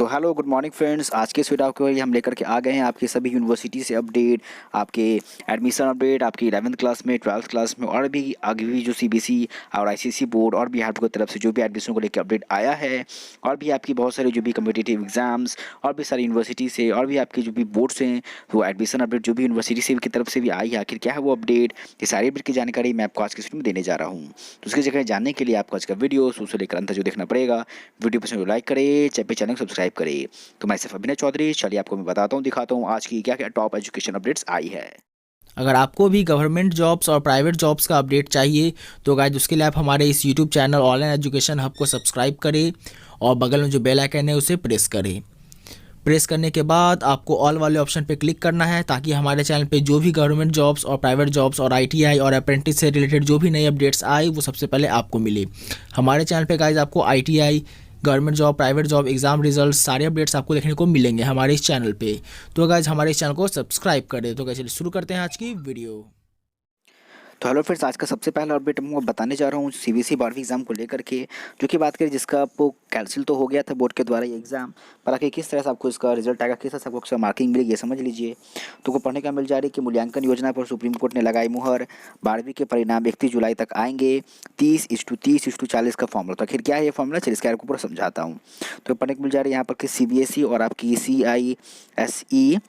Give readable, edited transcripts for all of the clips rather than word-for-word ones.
तो hello good morning friends, आज के इस वीडियो के लिए हम लेकर के आ गए हैं आपकी सभी यूनिवर्सिटी से अपडेट, आपके एडमिशन अपडेट, आपकी 11th क्लास में, 12th क्लास में और भी आगे भी जो सीबीएसई और आईसीएसई बोर्ड और बिहार बोर्ड की तरफ से जो भी एडमिशन को लेकर अपडेट आया है, और भी आपकी बहुत सारी जो भी कम्पिटिटिव एग्जाम्स और भी सारी यूनिवर्सिटी से और भी आपके जो भी बोर्ड्स हैं वो एडमिशन अपडेट जो भी यूनिवर्सिटी से की तरफ से भी आई है, आखिर क्या है वो अपडेट, ये सारी अपडेट की जानकारी मैं आपको आज के वीडियो में देने जा रहा हूँ। तो उसकी जगह जानने के लिए आपको आज का वीडियो शुरू से लेकर अंत जो देखना पड़ेगा। वीडियो पसंद तो लाइक करें, चैनल को सब्सक्राइब करें। तो मैं सिर्फ अभिनय चौधरी, चलिए आपको मैं बताता हूँ, दिखाता हूँ आज की क्या क्या टॉप एजुकेशन अपडेट्स आई है। अगर आपको भी गवर्नमेंट जॉब्स और प्राइवेट जॉब्स का अपडेट चाहिए तो गाइस उसके लिए आप हमारे इस YouTube channel online education hub को सब्सक्राइब करें और बगल में जो बेल आइकन है उसे प्रेस करें। प्रेस करने के बाद आपको ऑल वाले ऑप्शन पे क्लिक करना है ताकि हमारे चैनल पे जो भी गवर्नमेंट जॉब्स और प्राइवेट जॉब्स और आईटीआई और अप्रेंटिस से रिलेटेड जो भी नई अपडेट्स आए वो सबसे पहले आपको मिले। हमारे चैनल पे गाइस आपको ITI, government job, private job, exam result सारे अपडेट्स आपको देखने को मिलेंगे हमारे इस चैनल पे। तो गाइस हमारे इस चैनल को सब्सक्राइब कर दे। तो गाइस चलिए शुरू करते हैं आज की वीडियो। तो हेलो फ्रेंड्स, आज का सबसे पहला अपडेट मैं बताने जा रहा हूँ सीबीएसई 12वीं एग्जाम को लेकर के, जो कि बात करें जिसका आपको कैंसिल तो हो गया था बोर्ड के द्वारा ये एग्ज़ाम, पर आखिर किस तरह से आपको इसका रिजल्ट आएगा, किस तरह से आपको इसका मार्किंग मिलेगी ये समझ लीजिए। तो को पढ़ने का मिल जा रही है कि मूल्यांकन योजना पर सुप्रीम कोर्ट ने लगाई मुहर, 12वीं के परिणाम 31 जुलाई तक आएंगे, 30:30:40 का फॉर्मूला। तो आखिर क्या है ये फॉर्मूला, चलिए इसके आपको पूरा समझाता हूँ। तो पढ़ने को मिल जा रही है यहाँ पर कि सीबीएसई और आपकी CISE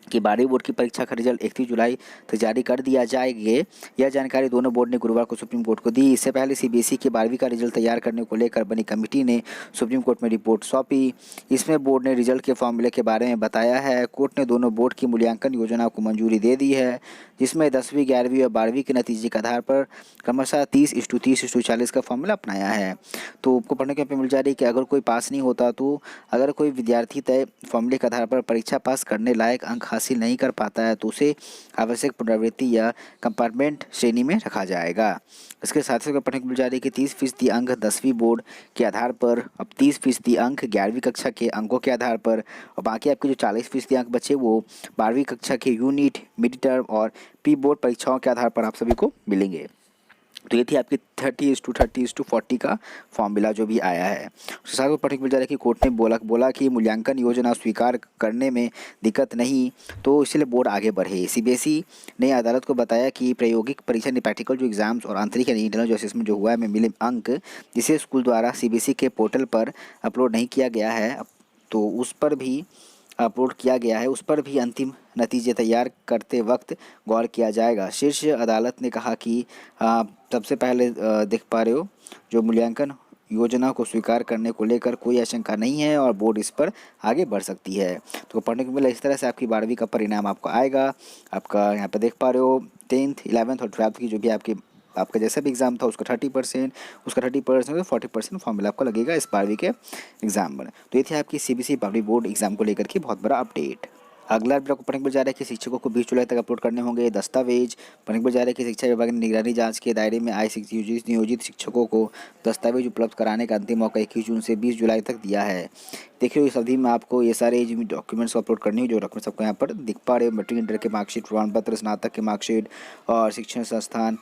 कि 12वीं बोर्ड की परीक्षा का रिजल्ट 31 जुलाई तक जारी कर दिया जाएगा। यह जानकारी दोनों बोर्ड ने गुरुवार को सुप्रीम कोर्ट को दी। इससे पहले सीबीएसई की 12वीं का रिजल्ट तैयार करने को लेकर बनी कमेटी ने सुप्रीम कोर्ट में रिपोर्ट सौंपी। इसमें बोर्ड ने रिजल्ट के फॉर्मूले के बारे में बताया है। कोर्ट ने दोनों बोर्ड की मूल्यांकन योजना को मंजूरी दे दी है, जिसमें 10वीं, 11वीं और 12वीं के नतीजे के आधार पर क्रमशः 30:30:40 का फॉर्मूला अपनाया है। तो आपको पढ़ने के मिल जा रही है कि अगर कोई पास नहीं होता, तो अगर कोई विद्यार्थी तय फॉर्मूले के आधार पर परीक्षा पास करने लायक अंक हासिल नहीं कर पाता है तो उसे आवश्यक पुनरावृत्ति या कंपार्टमेंट श्रेणी में रखा जाएगा। इसके साथ ही पढ़ने को मिल जा रही है कि 30% अंक 10वीं बोर्ड के आधार पर, अब 30% अंक 11वीं कक्षा के अंकों के आधार पर, और बाकी आपके जो 40% अंक बचे वो 12वीं कक्षा के यूनिट, मिड टर्म और प्री बोर्ड परीक्षाओं के आधार पर आप सभी को मिलेंगे। तो ये थी आपकी 30:30:40 का फॉर्मूला जो भी आया है। उसके साथ पढ़ने को मिल जा रहा है कि कोर्ट ने बोला कि मूल्यांकन योजना स्वीकार करने में दिक्कत नहीं, तो इसलिए बोर्ड आगे बढ़े। सीबीएसई ने अदालत को बताया कि प्रायोगिक परीक्षा ने प्रैक्टिकल जो एग्जाम्स और आंतरिक यानी इंटरनल जो असेसमेंट जो हुआ है में मिले अंक, जिसे स्कूल द्वारा सीबीएसई के पोर्टल पर अपलोड नहीं किया गया है, तो उस पर भी अपलोड किया गया है, उस पर भी अंतिम नतीजे तैयार करते वक्त गौर किया जाएगा। शीर्ष अदालत ने कहा कि सबसे पहले देख पा रहे हो, जो मूल्यांकन योजना को स्वीकार करने को लेकर कोई आशंका नहीं है और बोर्ड इस पर आगे बढ़ सकती है। तो पढ़ने को मिला इस तरह से आपकी 12वीं का परिणाम आपको आएगा। आपका यहाँ पर देख पा रहे हो 10th, 11th और 12th की जो भी आपका जैसा भी एग्ज़ाम था उसका 30%, उसका 30% तो 40% फॉर्मूला आपको लगेगा इस 12वीं के एग्ज़ाम में। तो ये थी आपकी सीबीएसई पब्लिक बोर्ड एग्ज़ाम को लेकर के बहुत बड़ा अपडेट। अगला अपडेट आपको पढ़ने को जा रहा है कि शिक्षकों को 20 जुलाई तक अपलोड करने होंगे दस्तावेज। पढ़ने को जा रहा है कि शिक्षा विभाग ने निगरानी जांच के दायरे में आए नियोजित शिक्षकों को दस्तावेज उपलब्ध कराने का अंतिम मौका 21 जून से 20 जुलाई तक दिया है। देखिए इस अवधि में आपको ये सारे जो डॉक्यूमेंट्स अपलोड करनी है, जो डॉक्यूमेंट्स आपको यहाँ पर दिख पा रहे हो, मैट्रिक इंटर के मार्कशीट, प्रमाण पत्र, स्नातक के मार्कशीट और शिक्षण संस्थान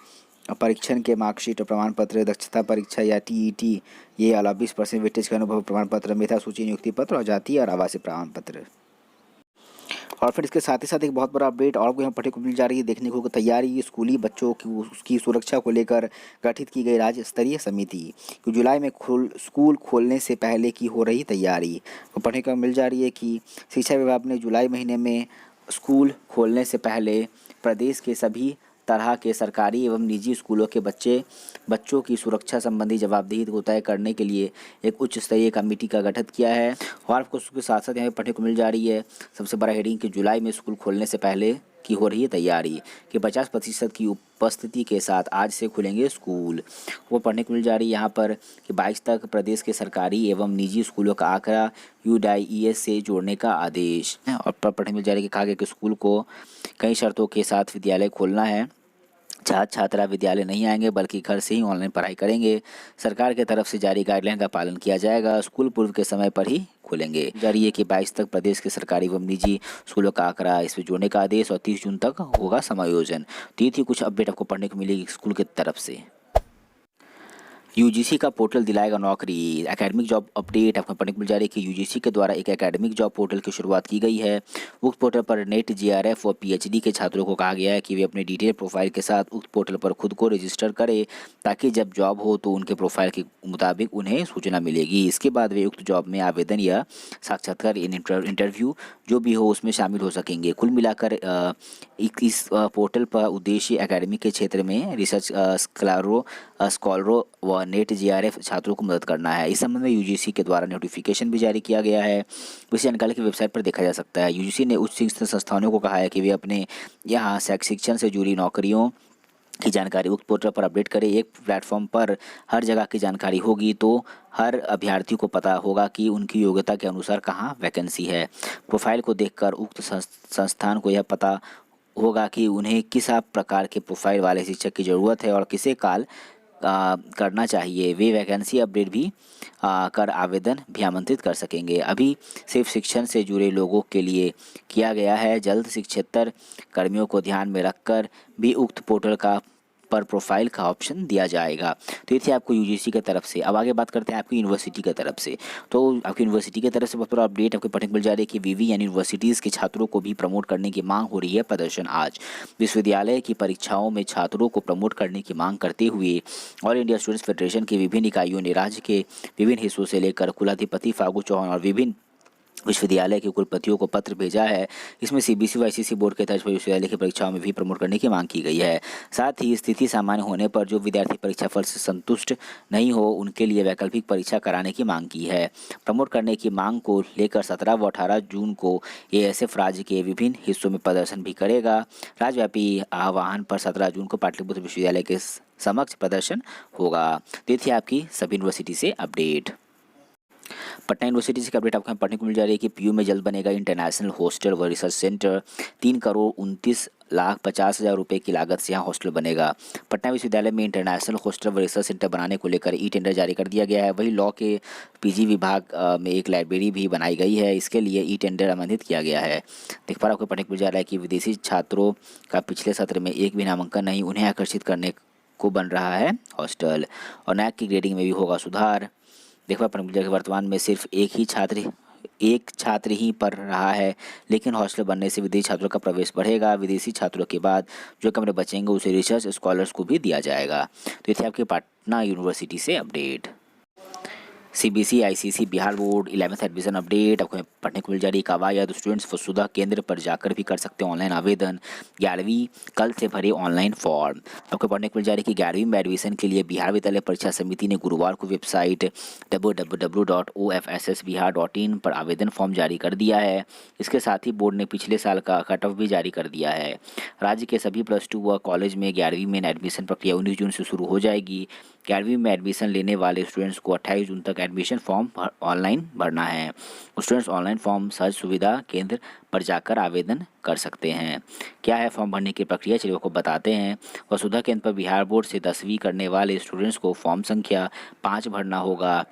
परीक्षण के मार्कशीट और प्रमाण पत्र, दक्षता परीक्षा या टीईटी, ये अलावा 20% वेटेज का अनुभव प्रमाण पत्र, मेधा सूची नियुक्ति पत्र और जातीय और आवासीय प्रमाण पत्र। और फिर इसके साथ ही साथ एक बहुत बड़ा अपडेट और यहाँ पढ़ने को मिल जा रही है, देखने को तैयारी स्कूली बच्चों की उसकी सुरक्षा को लेकर गठित की गई राज्य स्तरीय समिति, कि जुलाई में स्कूल खोलने से पहले की हो रही तैयारी। तो पढ़ने को मिल जा रही है कि शिक्षा विभाग ने जुलाई महीने में स्कूल खोलने से पहले प्रदेश के सभी तरह के सरकारी एवं निजी स्कूलों के बच्चों की सुरक्षा संबंधी जवाबदेही को तय करने के लिए एक उच्च स्तरीय कमेटी का गठन किया है। और आपको उसके साथ साथ यहाँ पढ़ने को मिल जा रही है सबसे बड़ा हेडिंग कि जुलाई में स्कूल खोलने से पहले की हो रही है तैयारी, कि 50% की उपस्थिति के साथ आज से खुलेंगे स्कूल। वो पढ़ने को मिल जा रही है यहाँ पर कि 22 तक प्रदेश के सरकारी एवं निजी स्कूलों का आंकड़ा UDIES से जोड़ने का आदेश। और पढ़ने मिल जा रही है कि कहा गया कि स्कूल को कई शर्तों के साथ विद्यालय खोलना है। छात्रा विद्यालय नहीं आएंगे बल्कि घर से ही ऑनलाइन पढ़ाई करेंगे। सरकार की तरफ से जारी गाइडलाइन का पालन किया जाएगा। स्कूल पूर्व के समय पर ही खुलेंगे। जारी है कि 22 तक प्रदेश के सरकारी एवं निजी स्कूलों का आंकड़ा इसमें जोड़ने का आदेश और 30 जून तक होगा समायोजन। तो ये थी कुछ अपडेट आपको पढ़ने को मिलेगी स्कूल की तरफ से। यूजीसी का पोर्टल दिलाएगा नौकरी। एकेडमिक जॉब अपडेट आपको पढ़ने को मिल जा रही है कि यूजीसी के द्वारा एक एकेडमिक जॉब पोर्टल की शुरुआत की गई है। उक्त पोर्टल पर नेट, जेआरएफ और पीएचडी के छात्रों को कहा गया है कि वे अपने डिटेल प्रोफाइल के साथ उक्त पोर्टल पर खुद को रजिस्टर करें, ताकि जब जॉब हो तो उनके प्रोफाइल के मुताबिक उन्हें सूचना मिलेगी। इसके बाद वे उक्त जॉब में आवेदन या साक्षात्कार इंटरव्यू जो भी हो उसमें शामिल हो सकेंगे। कुल मिलाकर इस पोर्टल पर उद्देश्य एकेडमिक के क्षेत्र में रिसर्च स्कॉलरों व नेट जेआरएफ छात्रों को मदद करना है। इस संबंध में यूजीसी के द्वारा नोटिफिकेशन भी जारी किया गया है। इस जानकारी की वेबसाइट पर देखा जा सकता है। यूजीसी ने उच्च शिक्षण संस्थानों को कहा है कि वे अपने यहाँ शिक्षण से जुड़ी नौकरियों की जानकारी उक्त पोर्टल पर अपडेट करें। एक प्लेटफॉर्म पर हर जगह की जानकारी होगी तो हर अभ्यर्थी को पता होगा कि उनकी योग्यता के अनुसार कहाँ वैकेंसी है। प्रोफाइल को देखकर उक्त संस्थान को यह पता होगा कि उन्हें किस प्रकार के प्रोफाइल वाले शिक्षक की ज़रूरत है और किसे कॉल करना चाहिए। वे वैकेंसी अपडेट भी कर आवेदन भी आमंत्रित कर सकेंगे। अभी सिर्फ शिक्षण से जुड़े लोगों के लिए किया गया है। जल्द शिक्षेतर कर्मियों को ध्यान में रखकर भी उक्त पोर्टल का पर प्रोफाइल का ऑप्शन दिया जाएगा। तो ये थी आपको यूजीसी की तरफ से। अब आगे बात करते हैं आपकी यूनिवर्सिटी की तरफ से। तो आपकी यूनिवर्सिटी की तरफ से बहुत बड़ा अपडेट आपको पढ़ने को मिल जा रही है कि वीवी यानी यूनिवर्सिटीज़ के छात्रों को भी प्रमोट करने की मांग हो रही है। प्रदर्शन आज विश्वविद्यालय की परीक्षाओं में छात्रों को प्रमोट करने की मांग करते हुए ऑल इंडिया स्टूडेंट्स फेडरेशन की विभिन्न इकाइयों ने राज्य के विभिन्न हिस्सों से लेकर कुलाधिपति फागू चौहान और विभिन्न विश्वविद्यालय के कुलपतियों को पत्र भेजा है। इसमें सीबीएसई व आईसीएसई बोर्ड के तर्ज पर विश्वविद्यालय की परीक्षाओं में भी प्रमोट करने की मांग की गई है। साथ ही स्थिति सामान्य होने पर जो विद्यार्थी परीक्षा फल से संतुष्ट नहीं हो उनके लिए वैकल्पिक परीक्षा कराने की मांग की है। प्रमोट करने की मांग को लेकर 17 व 18 जून को एएसएफ राज्य के विभिन्न हिस्सों में प्रदर्शन भी करेगा। राज्यव्यापी आह्वान पर 17 जून को पाटलिपुत्र विश्वविद्यालय के समक्ष प्रदर्शन होगा। तो ये थी आपकी सभी यूनिवर्सिटी से अपडेट। पटना यूनिवर्सिटी से अपडेट आपको पढ़ने को मिल जा रही है कि पीयू में जल्द बनेगा इंटरनेशनल हॉस्टल व रिसर्च सेंटर। 3,29,50,000 रुपये की लागत से यहाँ हॉस्टल बनेगा। पटना विश्वविद्यालय में इंटरनेशनल हॉस्टल व रिसर्च सेंटर बनाने को लेकर ई टेंडर जारी कर दिया गया है। वहीं लॉ के पीजी विभाग में एक लाइब्रेरी भी बनाई गई है। इसके लिए ई टेंडर आमंत्रित किया गया है। देख पा रहा आपको पढ़ने को मिल जा रहा है कि विदेशी छात्रों का पिछले सत्र में एक भी नामांकन नहीं, उन्हें आकर्षित करने को बन रहा है हॉस्टल। और नैक की ग्रेडिंग में भी होगा सुधार। देखा वर्तमान में सिर्फ एक छात्र ही पढ़ रहा है, लेकिन हॉस्टल बनने से विदेशी छात्रों का प्रवेश बढ़ेगा। विदेशी छात्रों के बाद जो कमरे बचेंगे उसे रिसर्च स्कॉलर्स को भी दिया जाएगा। तो ये थी आपके पटना यूनिवर्सिटी से update. CBSE ICSE Bihar board 11th admission update आपको पढ़ने को मिल जा रही है। कवायद स्टूडेंट्स वसुधा केंद्र पर जाकर भी कर सकते हैं ऑनलाइन आवेदन। 11वीं कल से भरे ऑनलाइन फॉर्म। आपको पढ़ने को मिल जा रही है कि 11वीं में एडमिशन के लिए बिहार विद्यालय परीक्षा समिति ने गुरुवार को वेबसाइट www.ofssbihar.in पर आवेदन फॉर्म जारी कर दिया है। इसके साथ ही बोर्ड ने पिछले साल का कट ऑफ भी जारी कर दिया है। राज्य के सभी +2 व कॉलेज में 11वीं में एडमिशन प्रक्रिया 19 जून से शुरू हो जाएगी। 11वीं में एडमिशन लेने वाले स्टूडेंट्स को 28 जून तक एडमिशन फॉर्म ऑनलाइन भरना है। स्टूडेंट्स ऑनलाइन फॉर्म सहज सुविधा केंद्र पर जाकर आवेदन कर सकते हैं। क्या है फॉर्म भरने की प्रक्रिया, चलिए आपको बताते हैं। वसुधा केंद्र पर बिहार बोर्ड से 10वीं करने वाले स्टूडेंट्स को फॉर्म संख्या 5 भरना होगा।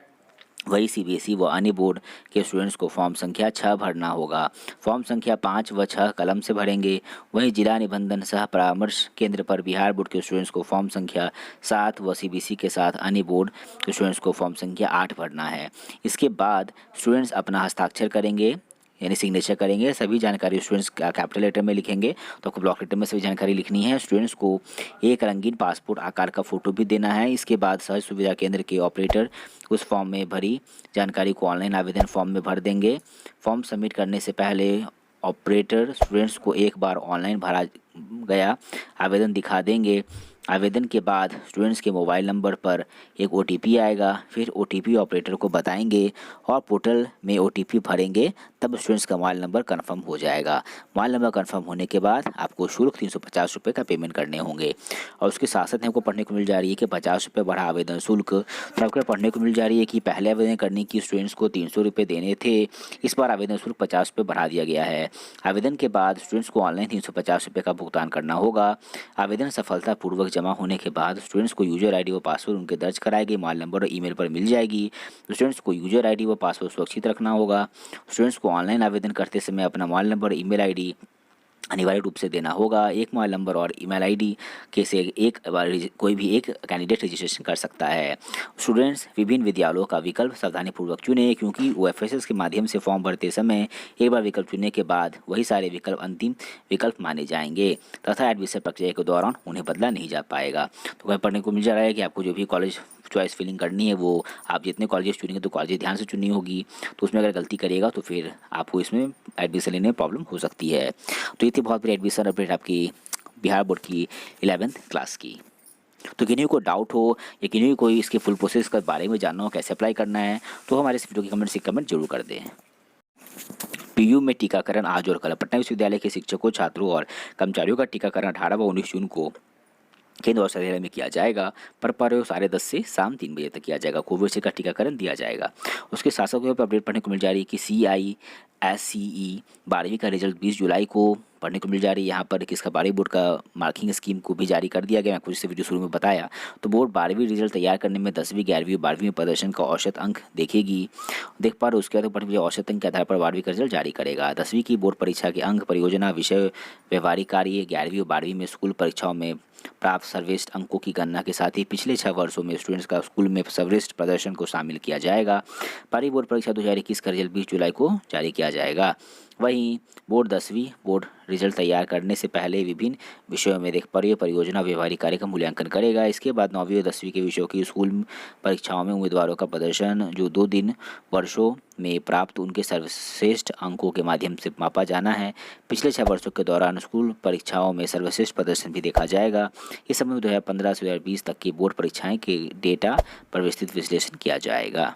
वही सीबीएसई व अन्य बोर्ड के स्टूडेंट्स को फॉर्म संख्या 6 भरना होगा। फॉर्म संख्या 5 व 6 कलम से भरेंगे। वहीं जिला निबंधन सह परामर्श केंद्र पर बिहार बोर्ड के स्टूडेंट्स को फॉर्म संख्या 7 व सीबीएसई के साथ अन्य बोर्ड के स्टूडेंट्स को फॉर्म संख्या 8 भरना है। इसके बाद स्टूडेंट्स अपना हस्ताक्षर करेंगे यानी सिग्नेचर करेंगे। सभी जानकारी स्टूडेंट्स कैपिटल लेटर में लिखेंगे, तो आपको ब्लॉक लेटर में सभी जानकारी लिखनी है। स्टूडेंट्स को एक रंगीन पासपोर्ट आकार का फ़ोटो भी देना है। इसके बाद सहज सुविधा केंद्र के ऑपरेटर उस फॉर्म में भरी जानकारी को ऑनलाइन आवेदन फॉर्म में भर देंगे। फॉर्म सबमिट करने से पहले ऑपरेटर स्टूडेंट्स को एक बार ऑनलाइन भरा गया आवेदन दिखा देंगे। आवेदन के बाद स्टूडेंट्स के मोबाइल नंबर पर एक ओटीपी आएगा। फिर ओटीपी ऑपरेटर को बताएंगे और पोर्टल में ओटीपी भरेंगे, तब स्टूडेंट्स का मोबाइल नंबर कंफर्म हो जाएगा। मोबाइल नंबर कंफर्म होने के बाद आपको शुल्क 350 रुपये का पेमेंट करने होंगे। और उसके साथ साथ हमको पढ़ने को मिल जा रही है कि 50 रुपये बढ़ा आवेदन शुल्क। तो आपको पढ़ने को मिल जा रही है कि पहले आवेदन करने की स्टूडेंट्स को 300 रुपये देने थे, इस बार आवेदन शुल्क 50 रुपये बढ़ा दिया गया है। आवेदन के बाद स्टूडेंट्स को ऑनलाइन 350 रुपये का भुगतान करना होगा। आवेदन सफलतापूर्वक जमा होने के बाद स्टूडेंट्स को यूजर आईडी व पासवर्ड उनके दर्ज कराए गए मोबाइल नंबर और ईमेल पर मिल जाएगी। स्टूडेंट्स को यूजर आईडी व पासवर्ड सुरक्षित रखना होगा। स्टूडेंट्स को ऑनलाइन आवेदन करते समय अपना मोबाइल नंबर, ईमेल आईडी अनिवार्य रूप से देना होगा। एक मोबाइल नंबर और ईमेल आईडी के से एक बार कोई भी एक कैंडिडेट रजिस्ट्रेशन कर सकता है। स्टूडेंट्स विभिन्न विद्यालयों का विकल्प सावधानीपूर्वक चुनें, क्योंकि OFSS के माध्यम से फॉर्म भरते समय एक बार विकल्प चुनने के बाद वही सारे विकल्प अंतिम विकल्प माने जाएंगे तथा एडमिशन प्रक्रिया के दौरान उन्हें बदला नहीं जा पाएगा। तो वह पढ़ने को मिल जा रहा है कि आपको जो भी कॉलेज चॉइस फिलिंग करनी है वो आप जितने कॉलेजेस चुनेंगे तो कॉलेज ध्यान से चुननी होगी। तो उसमें अगर गलती करिएगा तो फिर आपको इसमें एडमिशन लेने में प्रॉब्लम हो सकती है। तो ये थी बहुत बड़ी एडमिशन अपडेट आपकी बिहार बोर्ड की 11th क्लास की। तो किन्हीं को डाउट हो या किन्हीं को कोई इसके फुल प्रोसेस के बारे में जानना हो, कैसे अप्लाई करना है, तो हमारे इस वीडियो की कमेंट से कमेंट जरूर कर दें। PU में टीकाकरण आज और कल। पटना विश्वविद्यालय के शिक्षकों, छात्रों और कर्मचारियों का टीकाकरण 18 व 19 जून को केंद्र और विद्यालय में किया जाएगा। पर 10:30 से शाम 3 बजे तक किया जाएगा। कोविशील्ड का टीकाकरण दिया जाएगा। उसके साथ साथ पर अपडेट पढ़ने को मिल जा रही है कि CISCE 12वीं का रिजल्ट 20 जुलाई को पढ़ने को मिल जा रही है। यहाँ पर किसका 12वीं बोर्ड का मार्किंग स्कीम को भी जारी कर दिया गया। मैं कुछ से वीडियो शुरू में बताया। तो बोर्ड 12वीं रिजल्ट तैयार करने में 10वीं, 11वीं, 12वीं में प्रदर्शन का औसत अंक देखेगी। देख पा रहे उसके बाद पढ़ने औसत अंक के आधार पर 12वीं का रिजल्ट जारी करेगा। 10वीं की बोर्ड परीक्षा के अंक परियोजना, विषय, व्यवहारिक कार्य, 11वीं और 12वीं में स्कूल परीक्षाओं में प्राप्त सर्वश्रेष्ठ अंकों की गणना के साथ ही पिछले 6 वर्षों में स्टूडेंट्स का स्कूल में सर्वश्रेष्ठ प्रदर्शन को शामिल किया जाएगा। पारी बोर्ड परीक्षा 2021 का रिजल्ट 20 जुलाई को जारी किया जाएगा। वहीं बोर्ड 10वीं बोर्ड रिजल्ट तैयार करने से पहले विभिन्न विषयों में परियोजना, व्यवहारिक कार्य का मूल्यांकन करेगा। इसके बाद 9वीं और 10वीं के विषयों की स्कूल परीक्षाओं में उम्मीदवारों का प्रदर्शन जो 2 दिन वर्षों में प्राप्त उनके सर्वश्रेष्ठ अंकों के माध्यम से मापा जाना है। पिछले 6 वर्षों के दौरान स्कूल परीक्षाओं में सर्वश्रेष्ठ प्रदर्शन भी देखा जाएगा। इस समय 2015 से 2020 तक की बोर्ड परीक्षाएं के डेटा पर विस्तृत विश्लेषण किया जाएगा।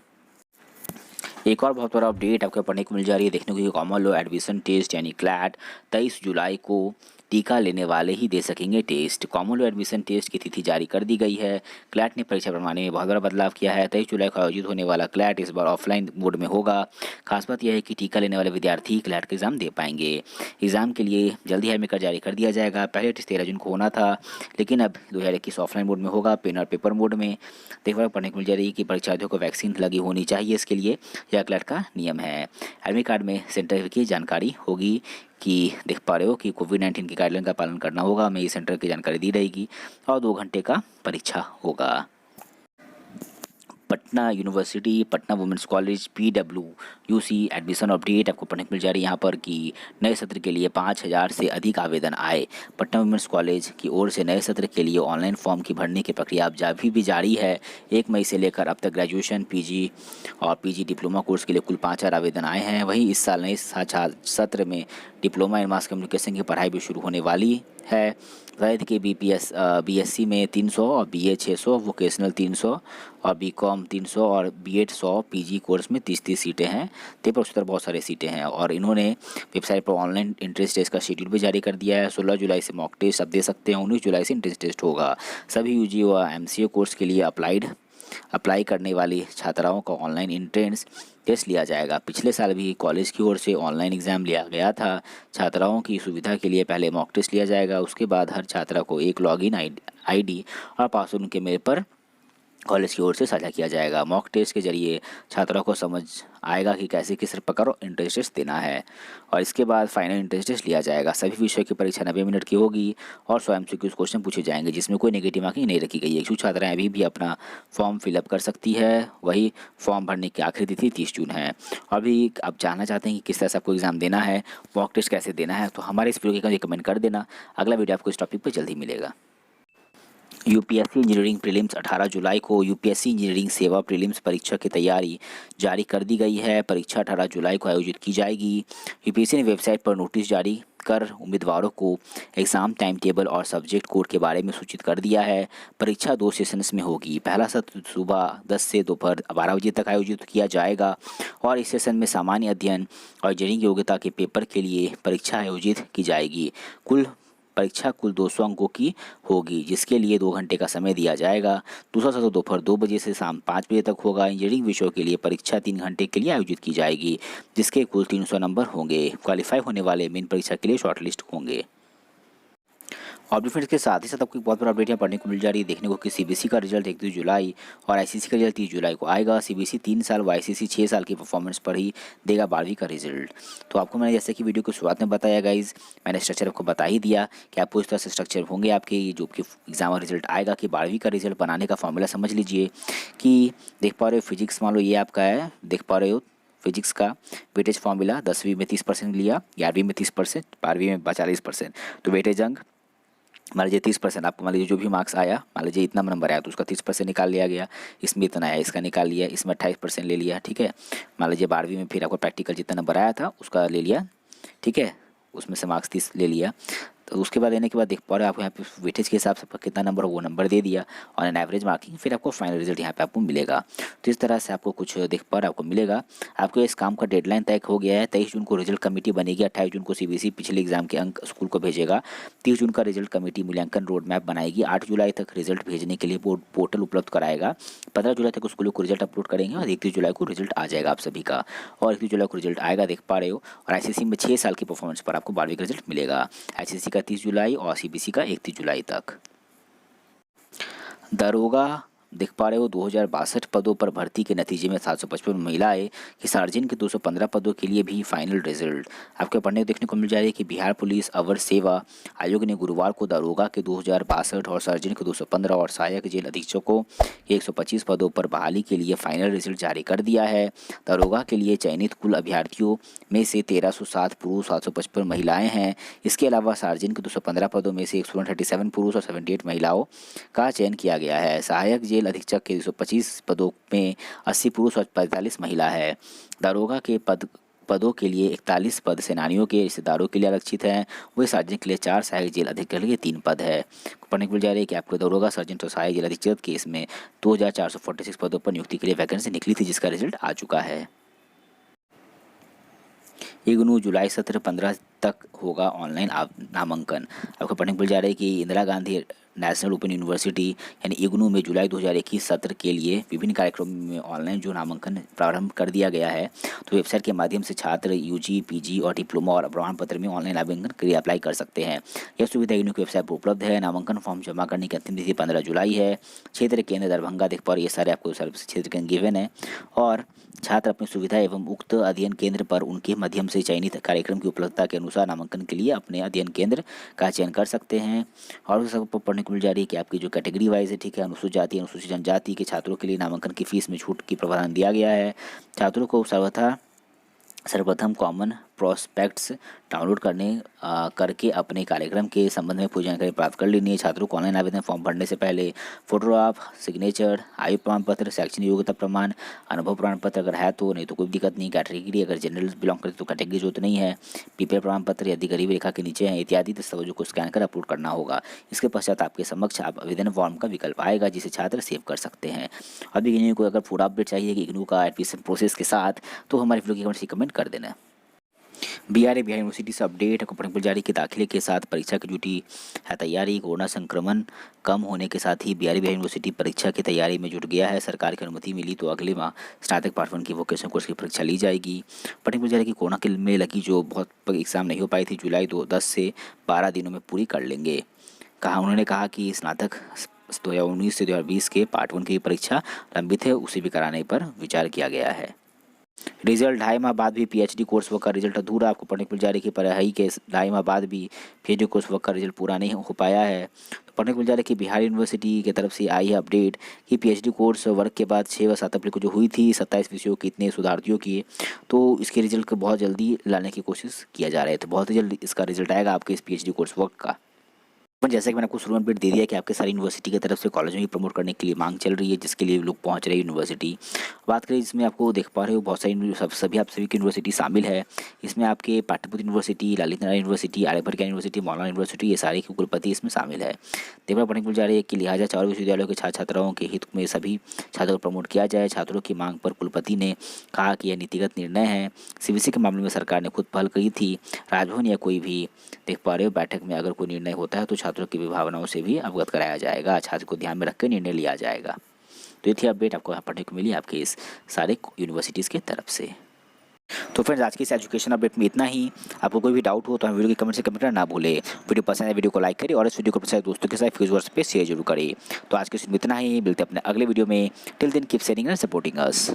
एक और बहुत बड़ा अपडेट आपको पढ़ने को मिल जा रही है, देखने को कि कॉमन लॉ एडमिशन टेस्ट यानी क्लैट 23 जुलाई को टीका लेने वाले ही दे सकेंगे test. Common law admission test की तिथि जारी कर दी गई है। क्लैट ने परीक्षा प्रणाली में बहुत बड़ा बदलाव किया है। 23 जुलाई को आयोजित होने वाला क्लैट इस बार ऑफलाइन मोड में होगा। खास बात यह है कि टीका लेने वाले विद्यार्थी क्लैट का एग्जाम दे पाएंगे। एग्जाम के लिए जल्दी एडमिट कार्ड जारी कर दिया जाएगा। पहले टेस्ट 13 जून को होना था, लेकिन अब 2021 ऑफलाइन मोड में होगा, पेन और पेपर मोड में। देखने पढ़ने को मिल जा रही है कि परीक्षार्थियों को वैक्सीन लगी होनी चाहिए। इसके लिए यह क्लैट का नियम है। एडमिट कार्ड में सेंटर की जानकारी होगी कि देख पा रहे हो कि कोविड-19 की गाइडलाइन का पालन करना होगा। हमें इस सेंटर की जानकारी दी रहेगी और 2 घंटे का परीक्षा होगा। Patna university, Patna women's college PWUC admission update आपको पढ़ने को मिल जा रही है यहाँ पर कि नए सत्र के लिए 5000 से अधिक आवेदन आए। पटना वुमेंस कॉलेज की ओर से नए सत्र के लिए ऑनलाइन फॉर्म की भरने की प्रक्रिया अब अभी भी जारी है। 1 मई से लेकर अब तक ग्रेजुएशन, PG और PG डिप्लोमा कोर्स के लिए कुल 5000 आवेदन आए हैं। वहीं इस साल नए सत्र में डिप्लोमा इन मास कम्युनिकेशन की पढ़ाई भी शुरू होने वाली है। वैध के BSc में 300 और BA 600, वोकेशनल 300 और BCom 300 और B.Ed 100, PG कोर्स में 30 सीटें हैं। 73 बहुत सारे सीटें हैं और इन्होंने वेबसाइट पर ऑनलाइन एंट्रेंस टेस्ट का शेड्यूल भी जारी कर दिया है। 16 जुलाई से मॉक टेस्ट आप दे सकते हैं। 19 जुलाई से एंट्रेंस टेस्ट होगा। सभी UG व MCA कोर्स के लिए अप्लाई करने वाली छात्राओं का ऑनलाइन एंट्रेंस टेस्ट लिया जाएगा। पिछले साल भी कॉलेज की ओर से ऑनलाइन एग्ज़ाम लिया गया था। छात्राओं की सुविधा के लिए पहले मॉक टेस्ट लिया जाएगा, उसके बाद हर छात्रा को एक लॉगिन ID और पासवर्ड उनके मेल पर कॉलेज की ओर से साझा किया जाएगा। मॉक टेस्ट के जरिए छात्रों को समझ आएगा कि कैसे किस प्रकार एंट्रेंस टेस्ट देना है और इसके बाद फाइनल एंट्रेंस टेस्ट लिया जाएगा। सभी विषयों की परीक्षा 90 मिनट की होगी और 100 MCQ क्वेश्चन पूछे जाएंगे, जिसमें कोई नेगेटिव मार्किंग नहीं रखी गई है। कुछ छात्राएं अभी भी अपना फॉर्म फिलअप कर सकती है। वही फॉर्म भरने की आखिरी तिथि 30 जून है। अभी आप जानना चाहते हैं कि किस तरह से आपको एग्जाम देना है, मॉक टेस्ट कैसे देना है, तो हमारे इस वीडियो के कमेंट कर देना। अगला वीडियो आपको इस टॉपिक पर जल्दी मिलेगा। UPSC इंजीनियरिंग प्रीलिम्स 18 जुलाई को UPSC इंजीनियरिंग सेवा प्रीलिम्स परीक्षा की तैयारी जारी कर दी गई है। परीक्षा 18 जुलाई को आयोजित की जाएगी। UPSC ने वेबसाइट पर नोटिस जारी कर उम्मीदवारों को एग्ज़ाम टाइम टेबल और सब्जेक्ट कोड के बारे में सूचित कर दिया है। परीक्षा 2 सेशंस में होगी। पहला सत्र सुबह 10 से दोपहर 12 बजे तक आयोजित किया जाएगा और इस सेशन में सामान्य अध्ययन और इंजीनियरिंग योग्यता के पेपर के लिए परीक्षा आयोजित की जाएगी। परीक्षा कुल 200 अंकों की होगी, जिसके लिए 2 घंटे का समय दिया जाएगा। दूसरा सत्र दोपहर 2 बजे से शाम 5 बजे तक होगा। इंजीनियरिंग विषयों के लिए परीक्षा 3 घंटे के लिए आयोजित की जाएगी, जिसके कुल 300 नंबर होंगे। क्वालिफाई होने वाले मेन परीक्षा के लिए शॉर्टलिस्ट होंगे। और भी फ्रेंड्स के साथ ही साथ आपको एक बहुत बड़ा अपडेट यहाँ पढ़ने को मिल जा रही है, देखने को कि सीबीएसई का रिजल्ट 31 जुलाई और आईसीएसई का रिजल्ट 30 जुलाई को आएगा। सीबीएसई 3 साल व आईसीएसई 6 साल की परफॉर्मेंस पर ही देगा 12वीं का रिजल्ट। तो आपको मैंने जैसे कि वीडियो की शुरुआत में बताया गाइज, मैंने स्ट्रक्चर आपको बता ही दिया कि आपको इस तरह से स्ट्रक्चर होंगे आपके ये जो कि एग्जाम का रिजल्ट आएगा कि 12वीं का रिजल्ट बनाने का फॉर्मूला समझ लीजिए कि देख पा रहे हो फिजिक्स मान लो ये आपका है, देख पा रहे हो फिजिक्स का वेटेज फॉर्मूला 10वीं में 30% लिया, 11वीं में 30%, 12वीं में 40%। तो वेटेज अंक मान लीजिए 30%, आपको मान लीजिए जो भी मार्क्स आया, मान लीजिए इतना नंबर आया तो उसका 30% निकाल लिया गया, इसमें इतना आया इसका निकाल लिया, इसमें 28% ले लिया, ठीक है। मान लीजिए 12वीं में फिर आपको प्रैक्टिकल जितना नंबर आया था उसका ले लिया, ठीक है, उसमें से मार्क्स 30 ले लिया। तो उसके बाद लेने के बाद देख पा रहे हो आपको यहाँ पे वेटेज के हिसाब से आपका कितना नंबर हो वो नंबर दे दिया और एन एवरेज मार्किंग, फिर आपको फाइनल रिजल्ट यहाँ पे आपको मिलेगा। तो इस तरह से आपको कुछ देख पा रहे आपको मिलेगा। आपको इस काम का डेडलाइन तय हो गया है, 23 जून को रिजल्ट कमेटी बनेगी, 28 जून को सीबीएसई पिछले एग्जाम के अंक स्कूल को भेजेगा, 30 जून का रिजल्ट कमेटी मूल्यांकन रोड मैप बनाएगी, 8 जुलाई तक रिजल्ट भेजने के लिए बोर्ड पोर्टल उपलब्ध कराएगा, 15 जुलाई तक स्कूलों को रिजल्ट अपलोड करेंगे और 31 जुलाई को रिजल्ट आ जाएगा आप सभी का। और 31 जुलाई को रिजल्ट आएगा देख पा रहे हो। और आईसीएसई में 6 साल की परफॉर्मेंस पर आपको 12वीं का रिजल्ट मिलेगा, आईसीएसई का 30 जुलाई और सीबीएसई का 31 जुलाई तक। दरोगा देख पा रहे हो 2062 पदों पर भर्ती के नतीजे में 755 महिलाएं कि सार्जेंट के 215 पदों के लिए भी फाइनल रिजल्ट आपको पढ़ने को देखने को मिल जा रही है कि बिहार पुलिस अवर सेवा आयोग ने गुरुवार को दरोगा के 2062 और सार्जेंट के 215 और सहायक जेल अधीक्षकों के 125 पदों पर बहाली के लिए फाइनल रिजल्ट जारी कर दिया है। दरोगा के लिए चयनित कुल अभ्यर्थियों में से 1307 पुरुष 755 महिलाएं हैं। इसके अलावा सार्जेंट के 215 पदों में से 137 पुरुष और 78 महिलाओं का चयन किया गया है। सहायक जेल अधीक्षक के 225 पदों में 80 पुरुष और 45 महिला है। दारोगा के पदों के लिए 41 पद सेनानियों के रिश्तेदारों के लिए आरक्षित हैं। वही सार्जेंट के लिए 4, सहायक जेल अधीक्षक के लिए 3 पद है। पढ़ने को मिल जा रही है कि आपको दारोगा सार्जेंट और सहायक जेल अधीक्षक के इसमें 2446 पदों पर नियुक्ति के लिए वैकेंसी निकली थी जिसका रिजल्ट आ चुका है। इग्नू जुलाई सत्र 15 तक होगा ऑनलाइन नामांकन। आपको पढ़ने को मिल जा रहा है कि Indira Gandhi national open university यानी इग्नू में जुलाई 2021 सत्र के लिए विभिन्न कार्यक्रमों में ऑनलाइन जो नामांकन प्रारंभ कर दिया गया है। तो वेबसाइट के माध्यम से छात्र यूजी, पीजी और डिप्लोमा और प्रमाण पत्र में ऑनलाइन आवेदन के लिए अप्लाई कर सकते हैं। यह सुविधा इग्नू की वेबसाइट पर उपलब्ध है। नामांकन फॉर्म जमा करने की अंतिम तिथि 15 जुलाई है। क्षेत्र केंद्र दरभंगा देख पा रहे ये सारे आपको क्षेत्र केंद्र गिवन है और छात्र अपनी सुविधा एवं उक्त अध्ययन केंद्र पर उनके माध्यम से चयनित कार्यक्रम की उपलब्धता के अनुसार नामांकन के लिए अपने अध्ययन केंद्र का चयन कर सकते हैं। और सबको पढ़ने को मिल जा रही है कि आपकी जो कैटेगरी वाइज है, ठीक है, अनुसूचित जाति अनुसूचित जनजाति के छात्रों के लिए नामांकन की फीस में छूट की प्रावधान दिया गया है। छात्रों को सर्वप्रथम कॉमन प्रोस्पेक्ट्स डाउनलोड करके अपने कार्यक्रम के संबंध में पूरी जानकारी प्राप्त कर लेनी है। छात्रों को ऑनलाइन आवेदन फॉर्म भरने से पहले फोटोग्राफ, सिग्नेचर, आयु प्रमाण पत्र, शैक्षणिक योग्यता प्रमाण, अनुभव प्रमाण पत्र अगर है तो, नहीं तो कोई दिक्कत नहीं। कैटेगरी अगर जनरल बिलोंग करते तो कैटेगरी जरूरत नहीं है। पीपीआर प्रमाण पत्र यदि गरीबी रेखा के नीचे है इत्यादि दस्तावेजों को स्कैन कर अपलोड करना होगा। इसके पश्चात आपके समक्ष आप आवेदन फॉर्म का विकल्प आएगा जिसे छात्र सेव कर सकते हैं। अभी इग्नू को अगर पूरा अपडेट चाहिए कि इग्नू का एडमिशन प्रोसेस के साथ तो हमारे वीडियो के कमेंट कर देना। बिहार यूनिवर्सिटी से अपडेट आपको पढ़ने को जारी कि दाखिले के साथ परीक्षा की जुटी है तैयारी। कोरोना संक्रमण कम होने के साथ ही बिहार यूनिवर्सिटी परीक्षा की तैयारी में जुट गया है। सरकार की अनुमति मिली तो अगले माह स्नातक पार्ट 1 की वोकेशनल कोर्स की परीक्षा ली जाएगी। पढ़ने को जारी कि कोरोना के में लगी जो बहुत एग्जाम नहीं हो पाई थी जुलाई 10 से 12 दिनों में पूरी कर लेंगे। उन्होंने कहा कि स्नातक 2019 से 2020 के पार्ट 1 की परीक्षा लंबित है उसे भी कराने पर विचार किया गया है। रिजल्ट 2.5 माह बाद भी पीएचडी कोर्स वर्क का रिजल्ट अधूरा। आपको पढ़ने को मिल जा रही है कि पढ़ाई के 2.5 माह बाद भी पीएचडी कोर्स वर्क का रिजल्ट पूरा नहीं हो पाया है। तो पढ़ने को मिल जा रहा है कि बिहार यूनिवर्सिटी की तरफ से आई है अपडेट कि पीएचडी कोर्स वर्क के बाद 6 व 7 अप्रैल को जो हुई थी 27 विषयों के इतने सुधार्थियों की, तो इसके रिजल्ट को बहुत जल्दी लाने की कोशिश किया जा रहा है। तो बहुत ही जल्दी इसका रिजल्ट आएगा आपके इस पीएचडी कोर्स वर्क का। जैसे कि मैंने आपको शुरू में अपडेट दे दिया कि आपके सारी यूनिवर्सिटी की तरफ से कॉलेज में ही प्रमोट करने के लिए मांग चल रही है जिसके लिए लोग पहुंच रहे हैं यूनिवर्सिटी। बात करें इसमें आपको देख पा रहे हो बहुत सारी सभी की यूनिवर्सिटी शामिल है। इसमें आपके Pataliputra university, Lalit Narayan university, Aryabhatta university, Maulana university ये सारे के कुलपति इसमें शामिल है। देखना पढ़ने को जा रही है कि लिहाजा चारों विश्वविद्यालयों के छात्र छात्राओं के हित में सभी छात्रों को प्रमोट किया जाए। छात्रों की मांग पर कुलपति ने कहा कि यह नीतिगत निर्णय है। सीबीएसई के मामले में सरकार ने खुद पहल की थी। राजभवन या कोई भी देख पा रहे हो बैठक में अगर कोई निर्णय होता है तो छात्रों की विभावनाओं से भी अवगत कराया जाएगा, छात्र को ध्यान में रख कर निर्णय लिया जाएगा। तो ये थी अपडेट आपको यहाँ पढ़ने को मिली आपके इस सारे यूनिवर्सिटीज़ के तरफ से। तो फ्रेंड्स आज की इस एजुकेशन अपडेट में इतना ही। आपको कोई भी डाउट हो तो हम वीडियो के कमेंट से कमेंट करना ना भूले। वीडियो पसंद है वीडियो को लाइक करें और इस वीडियो को अपने सारे दोस्तों के साथ फेसबुक पे शेयर जरूर करें। तो आज के इस में इतना ही, मिलते हैं अपने अगले वीडियो में। Till then keep sharing and supporting us.